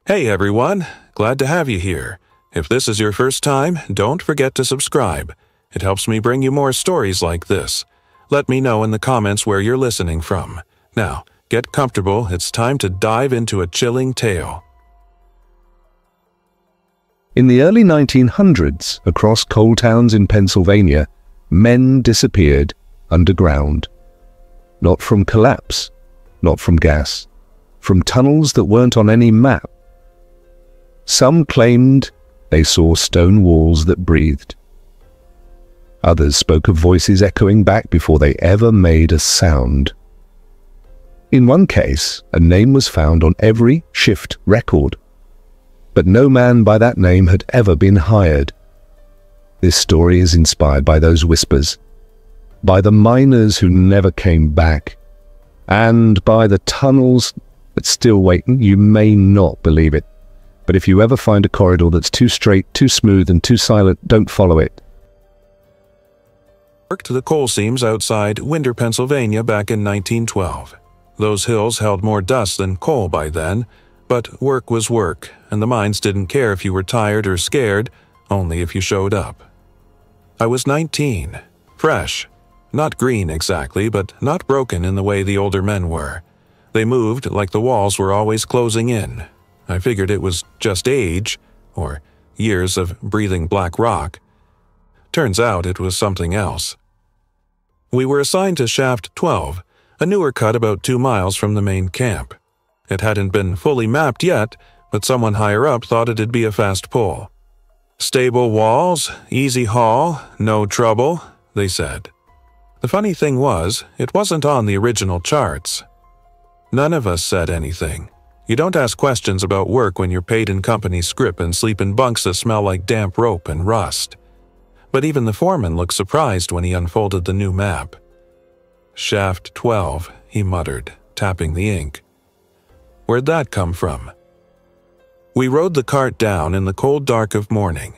Hey everyone, glad to have you here. If this is your first time, don't forget to subscribe. It helps me bring you more stories like this. Let me know in the comments where you're listening from. Now, get comfortable, it's time to dive into a chilling tale. In the early 1900s, across coal towns in Pennsylvania, men disappeared underground. Not from collapse, not from gas, from tunnels that weren't on any map. Some claimed they saw stone walls that breathed. Others spoke of voices echoing back before they ever made a sound. In one case, a name was found on every shift record, but no man by that name had ever been hired. This story is inspired by those whispers, by the miners who never came back, and by the tunnels that still wait. You may not believe it, but if you ever find a corridor that's too straight, too smooth, and too silent, don't follow it. Worked the coal seams outside Winder, Pennsylvania back in 1912. Those hills held more dust than coal by then, but work was work, and the mines didn't care if you were tired or scared, only if you showed up. I was 19, fresh, not green exactly, but not broken in the way the older men were. They moved like the walls were always closing in. I figured it was just age, or years of breathing black rock. Turns out it was something else. We were assigned to Shaft 12, a newer cut about 2 miles from the main camp. It hadn't been fully mapped yet, but someone higher up thought it'd be a fast pull. Stable walls, easy haul, no trouble, they said. The funny thing was, it wasn't on the original charts. None of us said anything. You don't ask questions about work when you're paid in company scrip and sleep in bunks that smell like damp rope and rust. But even the foreman looked surprised when he unfolded the new map. Shaft 12, he muttered, tapping the ink. Where'd that come from? We rode the cart down in the cold dark of morning.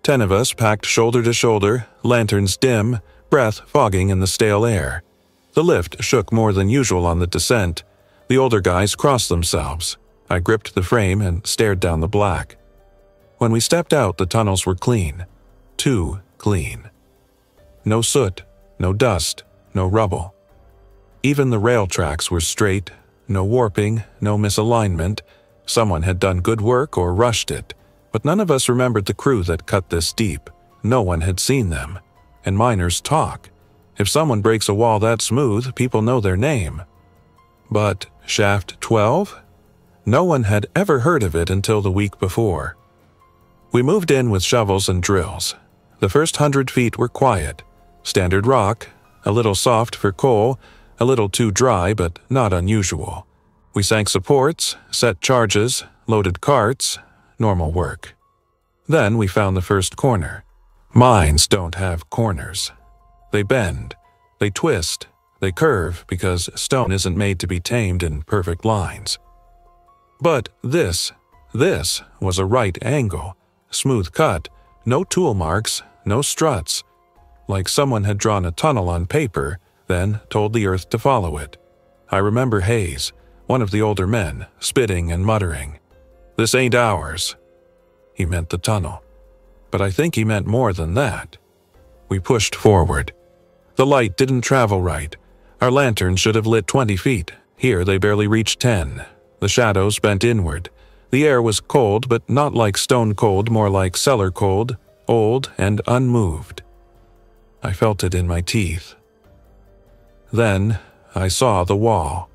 10 of us packed shoulder to shoulder, lanterns dim, breath fogging in the stale air. The lift shook more than usual on the descent. The older guys crossed themselves. I gripped the frame and stared down the black. When we stepped out, the tunnels were clean. Too clean. No soot, no dust, no rubble. Even the rail tracks were straight, no warping, no misalignment. Someone had done good work or rushed it, but none of us remembered the crew that cut this deep. No one had seen them. And miners talk. If someone breaks a wall that smooth, people know their name. But Shaft 12? No one had ever heard of it until the week before. We moved in with shovels and drills. The first 100 feet were quiet. Standard rock, a little soft for coal, a little too dry but not unusual. We sank supports, set charges, loaded carts, normal work. Then we found the first corner. Mines don't have corners. They bend, they twist, they curve because stone isn't made to be tamed in perfect lines. But this was a right angle, smooth cut, no tool marks, no struts. Like someone had drawn a tunnel on paper, then told the earth to follow it. I remember Hayes, one of the older men, spitting and muttering, "This ain't ours." He meant the tunnel. But I think he meant more than that. We pushed forward. The light didn't travel right. Our lanterns should have lit 20 feet. Here they barely reached 10. The shadows bent inward. The air was cold, but not like stone cold, more like cellar cold, old and unmoved. I felt it in my teeth. Then I saw the wall.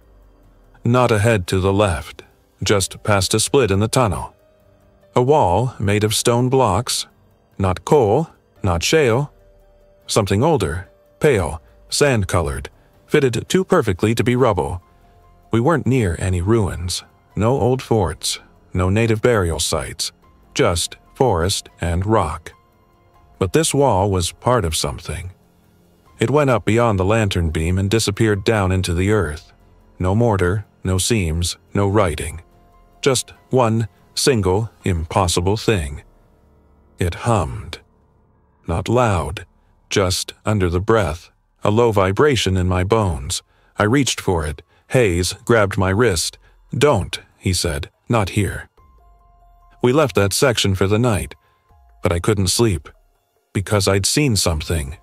Not ahead to the left, just past a split in the tunnel. A wall made of stone blocks, not coal, not shale. Something older, pale, sand-colored, fitted too perfectly to be rubble. We weren't near any ruins, no old forts, no native burial sites, just forest and rock. But this wall was part of something. It went up beyond the lantern beam and disappeared down into the earth. No mortar, no seams, no writing. Just one single, impossible thing. It hummed. Not loud, just under the breath, a low vibration in my bones. I reached for it. Hayes grabbed my wrist. "Don't," he said, "not here." We left that section for the night, but I couldn't sleep, because I'd seen something.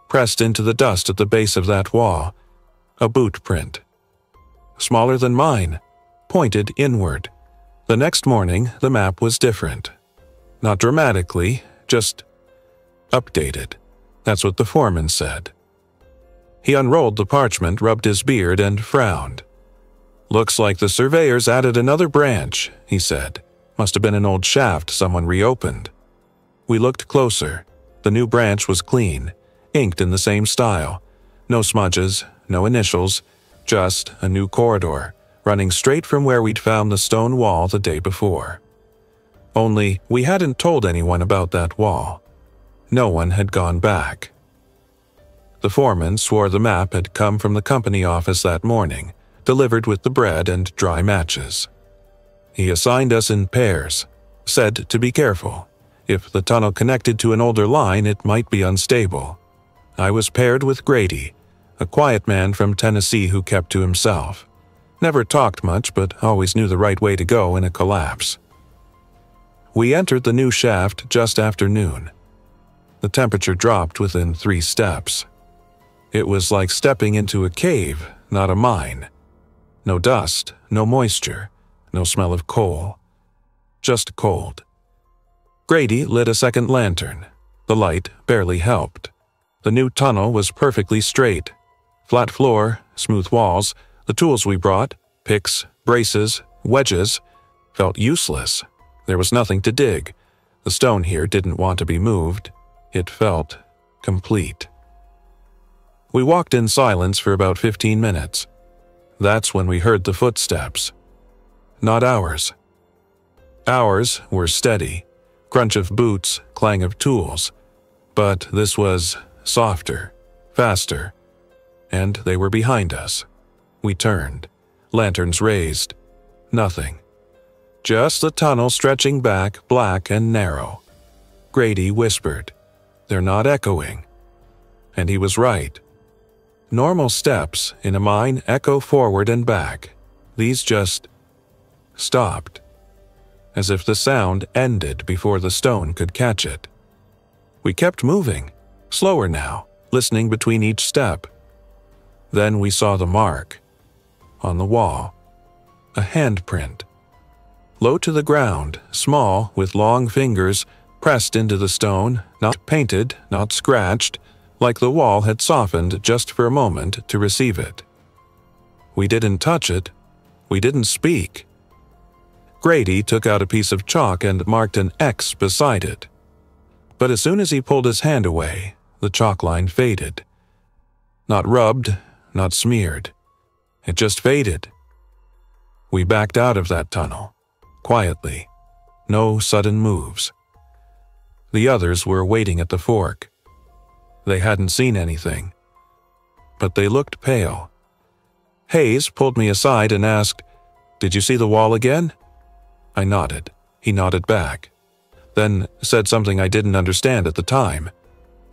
Pressed into the dust at the base of that wall, a boot print. Smaller than mine, pointed inward. The next morning, the map was different. Not dramatically, just updated. That's what the foreman said. He unrolled the parchment, rubbed his beard, and frowned. "Looks like the surveyors added another branch," he said. "Must have been an old shaft someone reopened." We looked closer. The new branch was clean, inked in the same style. No smudges, no initials, just a new corridor, running straight from where we'd found the stone wall the day before. Only, we hadn't told anyone about that wall. No one had gone back. The foreman swore the map had come from the company office that morning, delivered with the bread and dry matches. He assigned us in pairs, said to be careful. If the tunnel connected to an older line, it might be unstable. I was paired with Grady, a quiet man from Tennessee who kept to himself. Never talked much, but always knew the right way to go in a collapse. We entered the new shaft just after noon. The temperature dropped within 3 steps. It was like stepping into a cave, not a mine. No dust, no moisture, no smell of coal. Just cold. Grady lit a second lantern. The light barely helped. The new tunnel was perfectly straight. Flat floor, smooth walls, the tools we brought, picks, braces, wedges, felt useless. There was nothing to dig. The stone here didn't want to be moved. It felt complete. We walked in silence for about 15 minutes. That's when we heard the footsteps. Not ours. Ours were steady. Crunch of boots, clang of tools. But this was softer, faster. And they were behind us. We turned. Lanterns raised. Nothing. Just the tunnel stretching back, black and narrow. Grady whispered, "They're not echoing." And he was right. Normal steps in a mine echo forward and back. These just stopped, as if the sound ended before the stone could catch it. We kept moving, slower now, listening between each step. Then we saw the mark. On the wall. A handprint. Low to the ground, small, with long fingers, pressed into the stone, not painted, not scratched, like the wall had softened just for a moment to receive it. We didn't touch it. We didn't speak. Grady took out a piece of chalk and marked an X beside it. But as soon as he pulled his hand away, the chalk line faded. Not rubbed, not smeared. It just faded. We backed out of that tunnel, quietly. No sudden moves. The others were waiting at the fork. They hadn't seen anything, but they looked pale. Hayes pulled me aside and asked, "Did you see the wall again?" I nodded. He nodded back. Then said something I didn't understand at the time.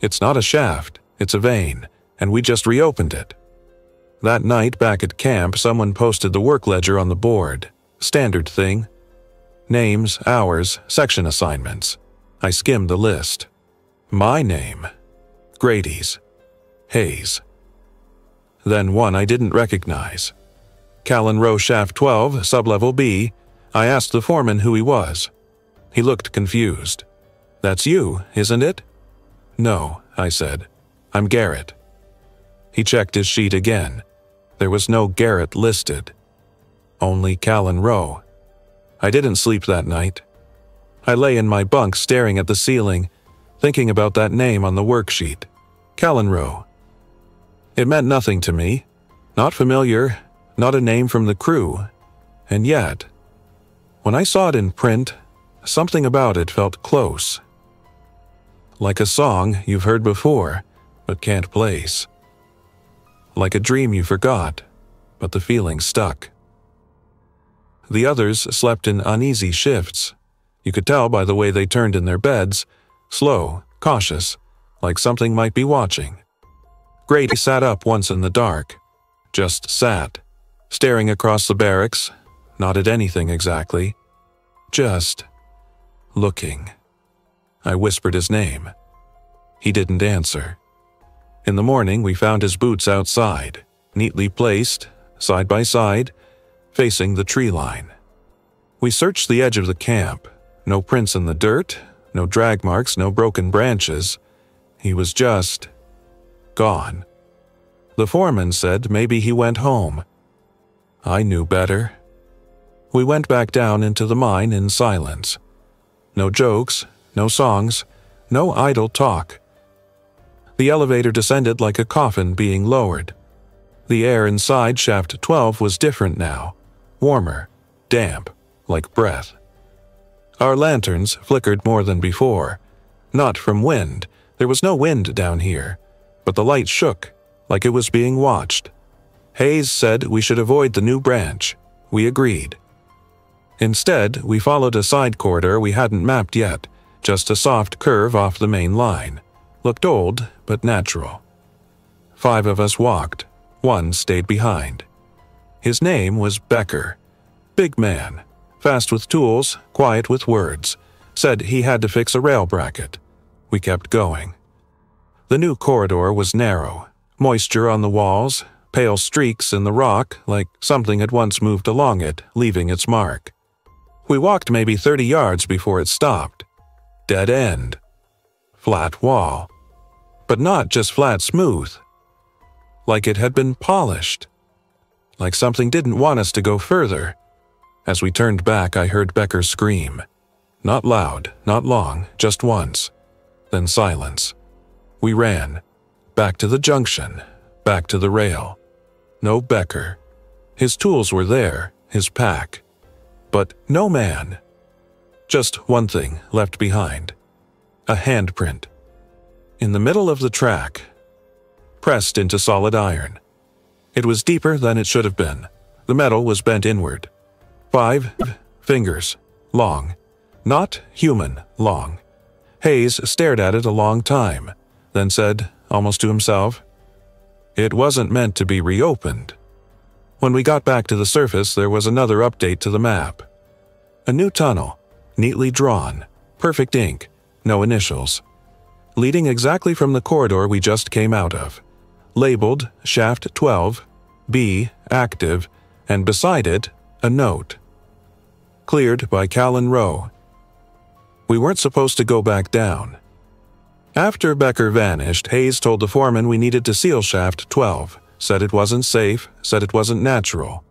"It's not a shaft, it's a vein, and we just reopened it." That night back at camp, someone posted the work ledger on the board. Standard thing. Names, hours, section assignments. I skimmed the list. My name. Grady's. Hayes. Then one I didn't recognize. Callan Row Shaft 12, Sublevel B. I asked the foreman who he was. He looked confused. "That's you, isn't it?" "No," I said. "I'm Garrett." He checked his sheet again. There was no Garrett listed. Only Callan Row. I didn't sleep that night. I lay in my bunk staring at the ceiling, thinking about that name on the worksheet. Callan Row. It meant nothing to me. Not familiar, not a name from the crew. And yet, when I saw it in print, something about it felt close. Like a song you've heard before, but can't place. Like a dream you forgot, but the feeling stuck. The others slept in uneasy shifts. You could tell by the way they turned in their beds, slow, cautious, like something might be watching. Grady sat up once in the dark. Just sat, staring across the barracks, not at anything exactly. just looking. I whispered his name. He didn't answer. In the morning, we found his boots outside, neatly placed, side by side, facing the tree line. We searched the edge of the camp. No prints in the dirt, no drag marks, no broken branches. He was just gone. The foreman said maybe he went home. I knew better. We went back down into the mine in silence. No jokes, no songs, no idle talk. The elevator descended like a coffin being lowered. The air inside shaft 12 was different now, warmer, damp, like breath. Our lanterns flickered more than before. Not from wind, there was no wind down here, but the light shook, like it was being watched. Hayes said we should avoid the new branch. We agreed. Instead, we followed a side corridor we hadn't mapped yet, just a soft curve off the main line. Looked old, but natural. 5 of us walked. 1 stayed behind. His name was Becker. Big man. Fast with tools, quiet with words. Said he had to fix a rail bracket. We kept going. The new corridor was narrow. Moisture on the walls, pale streaks in the rock like something had once moved along it, leaving its mark. We walked maybe 30 yards before it stopped. Dead end. Flat wall. But not just flat smooth. Like it had been polished. Like something didn't want us to go further. As we turned back, I heard Becker scream. Not loud, not long, just once. Then silence. We ran. Back to the junction. Back to the rail. No Becker. His tools were there, his pack. But no man. Just one thing left behind. A handprint. In the middle of the track. Pressed into solid iron. It was deeper than it should have been. The metal was bent inward. 5 fingers. Long. Not human long. Hayes stared at it a long time, then said, almost to himself, "It wasn't meant to be reopened." When we got back to the surface, there was another update to the map. A new tunnel, neatly drawn, perfect ink, no initials. Leading exactly from the corridor we just came out of. Labeled Shaft 12, B, active, and beside it, a note. Cleared by Callan Rowe. We weren't supposed to go back down. After Becker vanished, Hayes told the foreman we needed to seal Shaft 12, said it wasn't safe, said it wasn't natural.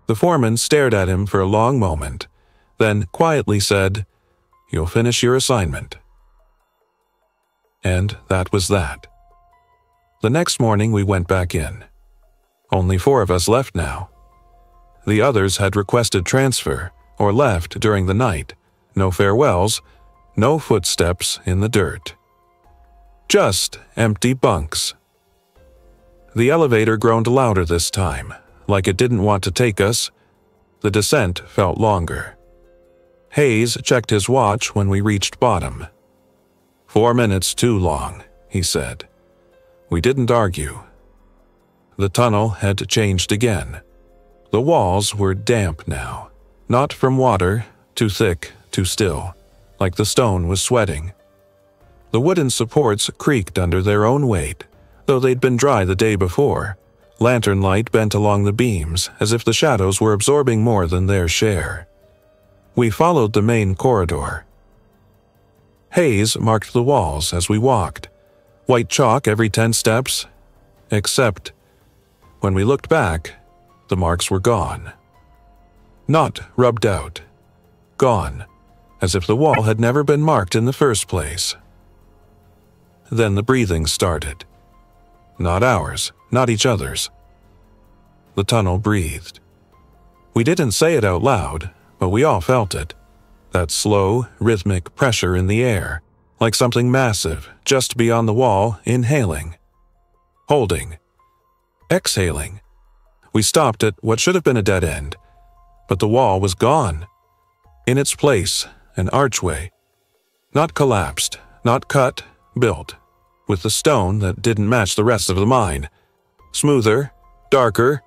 The foreman stared at him for a long moment, then quietly said, "You'll finish your assignment." And that was that. The next morning we went back in. Only 4 of us left now. The others had requested transfer or left during the night. No farewells, no footsteps in the dirt. Just empty bunks. The elevator groaned louder this time, like it didn't want to take us. The descent felt longer. Hayes checked his watch when we reached bottom. 4 minutes too long, he said. We didn't argue. The tunnel had changed again. The walls were damp now. Not from water, too thick, too still, like the stone was sweating. The wooden supports creaked under their own weight, though they'd been dry the day before. Lantern light bent along the beams, as if the shadows were absorbing more than their share. We followed the main corridor. Hayes marked the walls as we walked. White chalk every 10 steps. Except, when we looked back, the marks were gone. Not rubbed out. Gone, as if the wall had never been marked in the first place. Then the breathing started. Not ours, not each other's. The tunnel breathed. We didn't say it out loud, but we all felt it. That slow, rhythmic pressure in the air, like something massive, just beyond the wall, inhaling. Holding. Exhaling. We stopped at what should have been a dead end, but the wall was gone. In its place, an archway. Not collapsed, not cut, built, with the stone that didn't match the rest of the mine. Smoother, darker,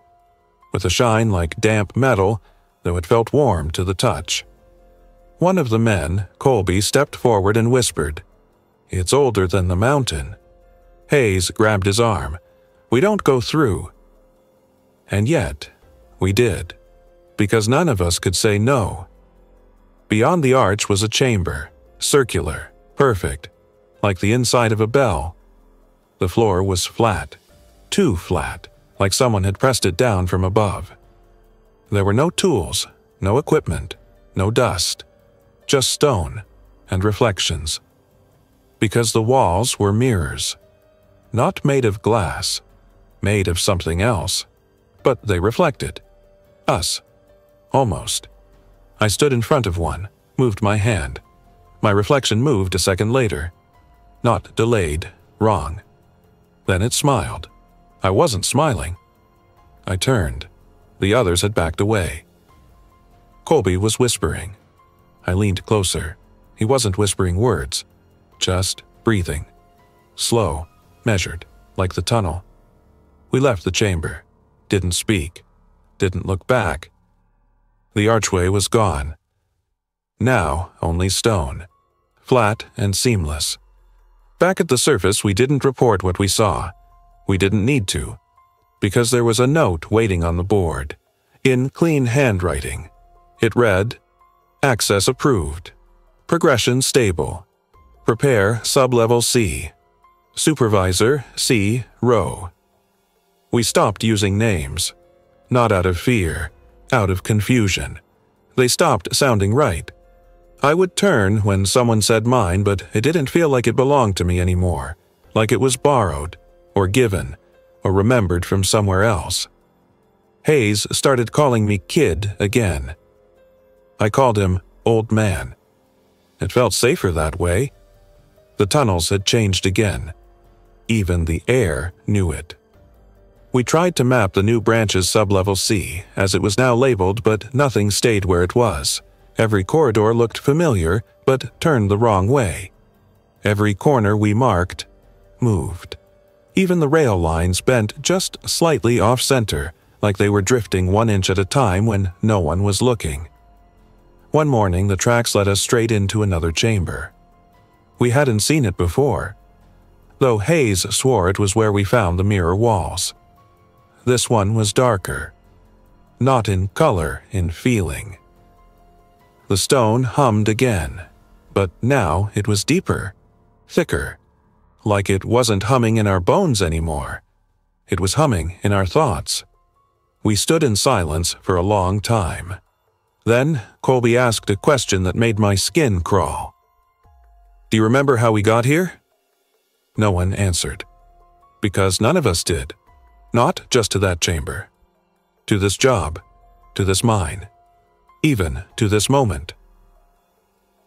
with a shine like damp metal, though it felt warm to the touch. One of the men, Colby, stepped forward and whispered, "It's older than the mountain." Hayes grabbed his arm. "We don't go through." And yet, we did, because none of us could say no. Beyond the arch was a chamber, circular, perfect, like the inside of a bell. The floor was flat, too flat, like someone had pressed it down from above. There were no tools, no equipment, no dust, just stone and reflections. Because the walls were mirrors, not made of glass, made of something else, but they reflected us, almost. I stood in front of one, moved my hand. My reflection moved a second later. Not delayed, wrong. Then it smiled. I wasn't smiling. I turned. The others had backed away. Colby was whispering. I leaned closer. He wasn't whispering words, just breathing. Slow, measured, like the tunnel. We left the chamber. Didn't speak. Didn't look back. The archway was gone. Now only stone. Flat and seamless. Back at the surface, we didn't report what we saw. We didn't need to, because there was a note waiting on the board, in clean handwriting. It read, "Access approved. Progression stable. Prepare Sublevel C. Supervisor C. Rowe." We stopped using names. Not out of fear, out of confusion. They stopped sounding right. I would turn when someone said mine, but it didn't feel like it belonged to me anymore, like it was borrowed, or given, or remembered from somewhere else. Hayes started calling me kid again. I called him old man. It felt safer that way. The tunnels had changed again. Even the air knew it. We tried to map the new branch's sublevel C, as it was now labeled, but nothing stayed where it was. Every corridor looked familiar, but turned the wrong way. Every corner we marked moved. Even the rail lines bent just slightly off-center, like they were drifting 1 inch at a time when no one was looking. One morning, the tracks led us straight into another chamber. We hadn't seen it before, though Hayes swore it was where we found the mirror walls. This one was darker. Not in color, in feeling. The stone hummed again, but now it was deeper, thicker, like it wasn't humming in our bones anymore. It was humming in our thoughts. We stood in silence for a long time. Then Colby asked a question that made my skin crawl. "Do you remember how we got here?" No one answered. Because none of us did. Not just to that chamber. To this job. To this mine. Even to this moment.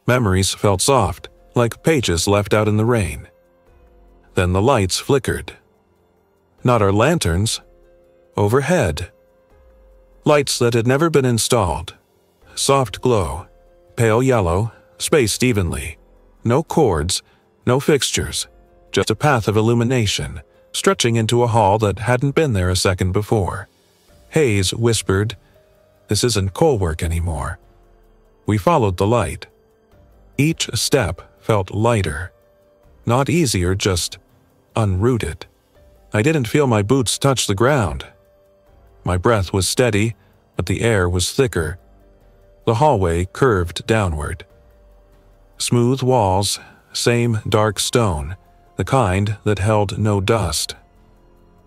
Memories felt soft, like pages left out in the rain. Then the lights flickered. Not our lanterns. Overhead. Lights that had never been installed. Soft glow. Pale yellow. Spaced evenly. No cords. No fixtures. Just a path of illumination, stretching into a hall that hadn't been there a second before. Hayes whispered, "This isn't coal work anymore." We followed the light. Each step felt lighter. Not easier, just unrooted. I didn't feel my boots touch the ground. My breath was steady, but the air was thicker. The hallway curved downward. Smooth walls, same dark stone, the kind that held no dust.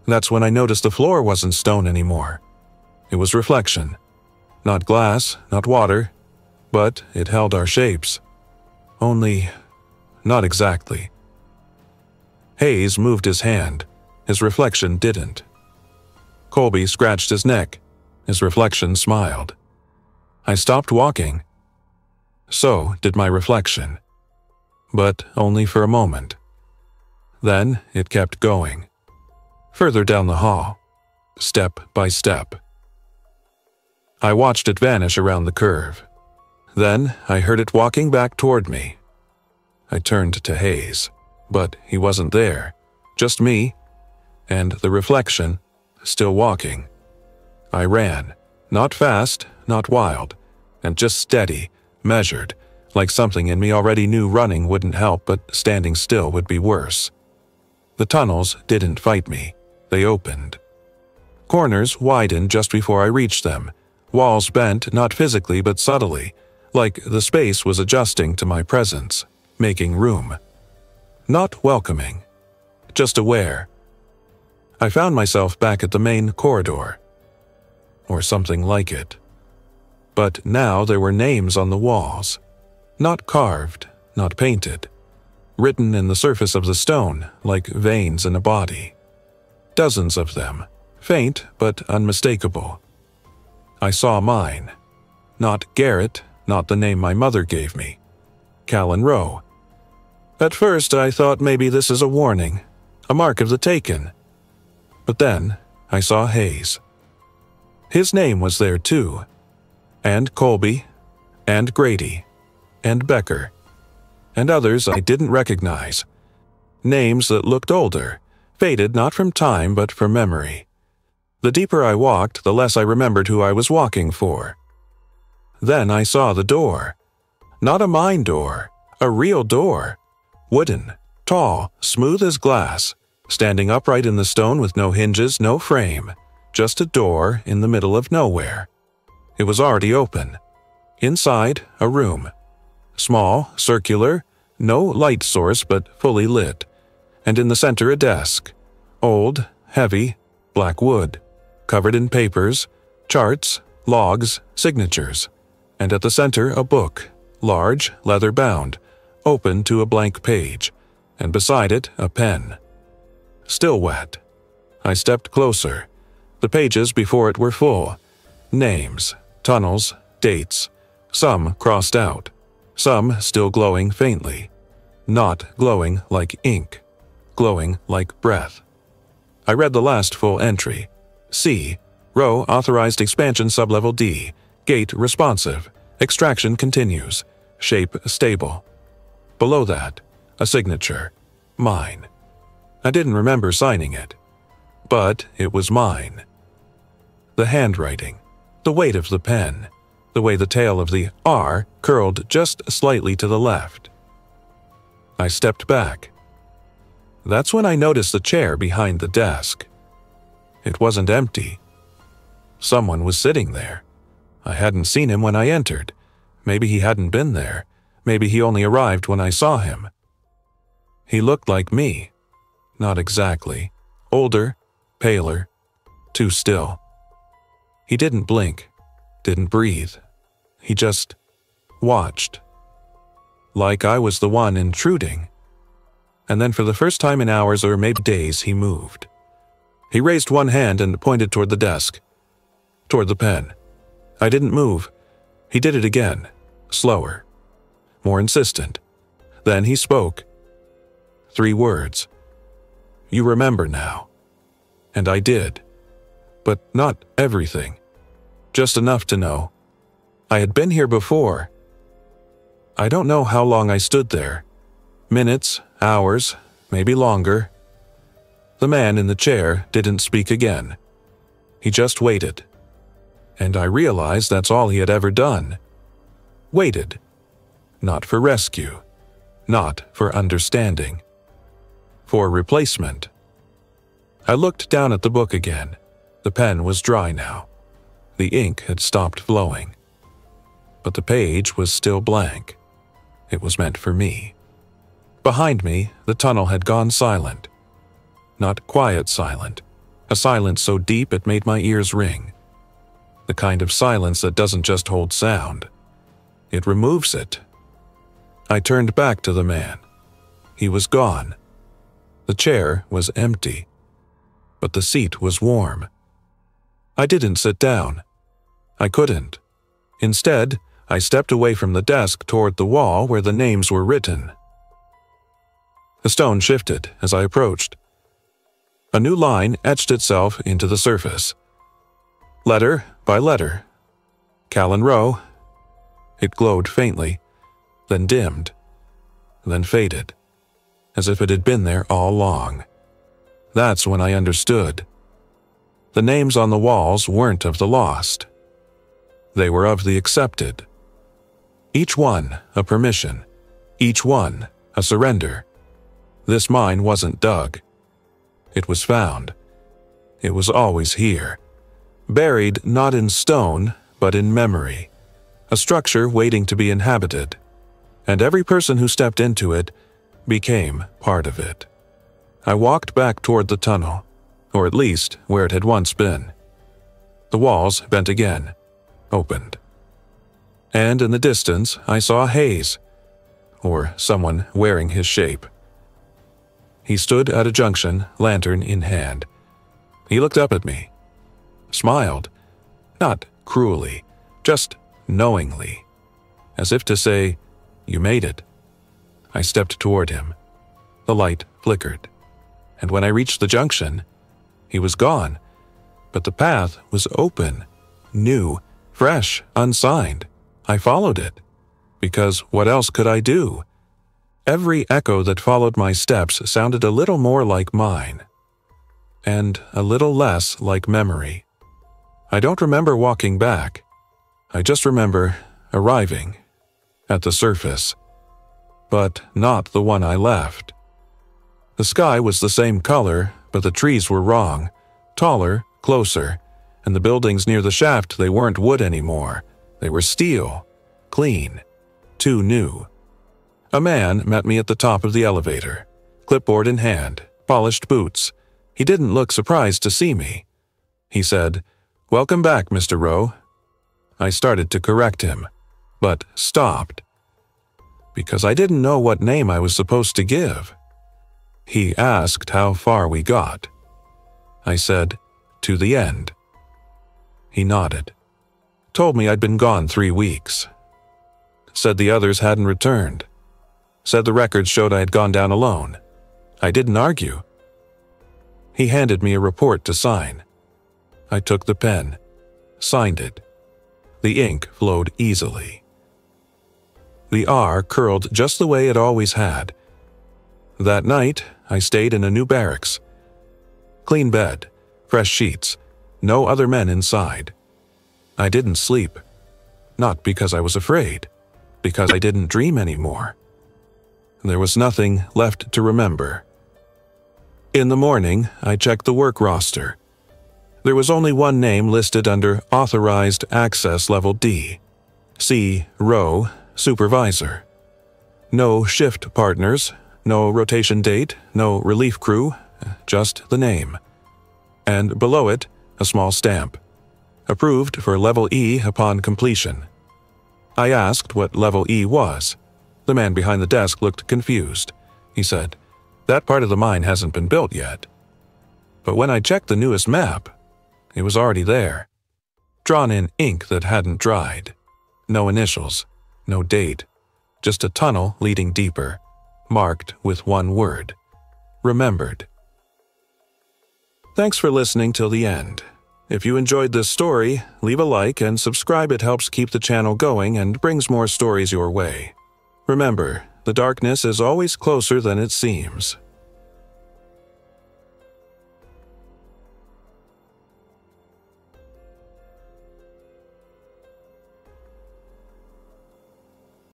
That's when I noticed the floor wasn't stone anymore. It was reflection. Not glass, not water, but it held our shapes. Only, not exactly. Hayes moved his hand. His reflection didn't. Colby scratched his neck. His reflection smiled. I stopped walking. So did my reflection. But only for a moment. Then it kept going. Further down the hall. Step by step. I watched it vanish around the curve. Then I heard it walking back toward me. I turned to Hayes, but he wasn't there. Just me, and the reflection, still walking. I ran, not fast, not wild, and just steady, measured, like something in me already knew running wouldn't help but standing still would be worse. The tunnels didn't fight me. They opened. Corners widened just before I reached them. Walls bent not physically but subtly, like the space was adjusting to my presence, making room. Not welcoming, just aware. I found myself back at the main corridor. Or something like it. But now there were names on the walls. Not carved, not painted. Written in the surface of the stone, like veins in a body. Dozens of them, faint but unmistakable. I saw mine. Not Garrett, not the name my mother gave me. Callan Rowe. At first I thought maybe this is a warning, a mark of the taken. But then I saw Hayes. His name was there too. And Colby, and Grady, and Becker, and others I didn't recognize. Names that looked older, faded not from time but from memory. The deeper I walked, the less I remembered who I was walking for. Then I saw the door. Not a mine door, a real door. Wooden, tall, smooth as glass, standing upright in the stone with no hinges, no frame. Just a door in the middle of nowhere. It was already open. Inside, a room. Small, circular, no light source but fully lit. And in the center a desk. Old, heavy, black wood. Covered in papers, charts, logs, signatures. And at the center a book, large, leather-bound, open to a blank page. And beside it a pen. Still wet. I stepped closer. The pages before it were full. Names, tunnels, dates. Some crossed out. Some still glowing faintly. Not glowing like ink. Glowing like breath. I read the last full entry. C. Row authorized expansion sublevel D. Gate responsive. Extraction continues. Shape stable. Below that, a signature. Mine. I didn't remember signing it. But it was mine. The handwriting, the weight of the pen, the way the tail of the R curled just slightly to the left. I stepped back. That's when I noticed the chair behind the desk. It wasn't empty. Someone was sitting there. I hadn't seen him when I entered. Maybe he hadn't been there. Maybe he only arrived when I saw him. He looked like me. Not exactly. Older, paler, too still. He didn't blink, didn't breathe. He just watched. Like I was the one intruding. And then for the first time in hours or maybe days, he moved. He raised one hand and pointed toward the desk. Toward the pen. I didn't move. He did it again, slower, more insistent. Then he spoke. 3 words. You remember now. And I did. But not everything. Just enough to know. I had been here before. I don't know how long I stood there. Minutes, hours, maybe longer. The man in the chair didn't speak again. He just waited. And I realized that's all he had ever done. Waited. Not for rescue. Not for understanding. For replacement. I looked down at the book again. The pen was dry now. The ink had stopped flowing. But the page was still blank. It was meant for me. Behind me, the tunnel had gone silent. Not quiet silent. A silence so deep it made my ears ring. The kind of silence that doesn't just hold sound. It removes it. I turned back to the man. He was gone. The chair was empty. But the seat was warm. I didn't sit down. I couldn't. Instead, I stepped away from the desk toward the wall where the names were written. The stone shifted as I approached. A new line etched itself into the surface. Letter by letter. Callan Rowe. It glowed faintly, then dimmed, then faded, as if it had been there all along. That's when I understood. The names on the walls weren't of the lost. They were of the accepted. Each one a permission, each one a surrender. This mine wasn't dug. It was found. It was always here, buried not in stone, but in memory, a structure waiting to be inhabited, and every person who stepped into it became part of it. I walked back toward the tunnel, or at least where it had once been. The walls bent again, opened. And in the distance I saw Hayes, or someone wearing his shape. He stood at a junction, lantern in hand. He looked up at me, smiled, not cruelly, just knowingly, as if to say, "You made it." I stepped toward him. The light flickered, and when I reached the junction, he was gone, but the path was open, new, fresh, unsigned. I followed it, because what else could I do? Every echo that followed my steps sounded a little more like mine, and a little less like memory. I don't remember walking back. I just remember arriving at the surface, but not the one I left. The sky was the same color, but the trees were wrong, taller, closer, and the buildings near the shaft, they weren't wood anymore. They were steel, clean, too new. A man met me at the top of the elevator, clipboard in hand, polished boots. He didn't look surprised to see me. He said, "Welcome back, Mr. Rowe." I started to correct him, but stopped, because I didn't know what name I was supposed to give. He asked how far we got. I said, "To the end." He nodded, told me I'd been gone 3 weeks, said the others hadn't returned, said the records showed I had gone down alone. I didn't argue. He handed me a report to sign. I took the pen, signed it. The ink flowed easily. The R curled just the way it always had. That night, I stayed in a new barracks. Clean bed, fresh sheets, no other men inside. I didn't sleep. Not because I was afraid, because I didn't dream anymore. There was nothing left to remember. In the morning, I checked the work roster. There was only one name listed under Authorized Access Level D. C. Rowe, Supervisor. No shift partners, no rotation date, no relief crew, just the name. And below it, a small stamp. Approved for Level E upon completion. I asked what Level E was. The man behind the desk looked confused. He said, "That part of the mine hasn't been built yet." But when I checked the newest map, it was already there. Drawn in ink that hadn't dried. No initials, no date. Just a tunnel leading deeper, marked with one word. Remembered. Thanks for listening till the end. If you enjoyed this story, leave a like and subscribe. It helps keep the channel going and brings more stories your way. Remember, the darkness is always closer than it seems.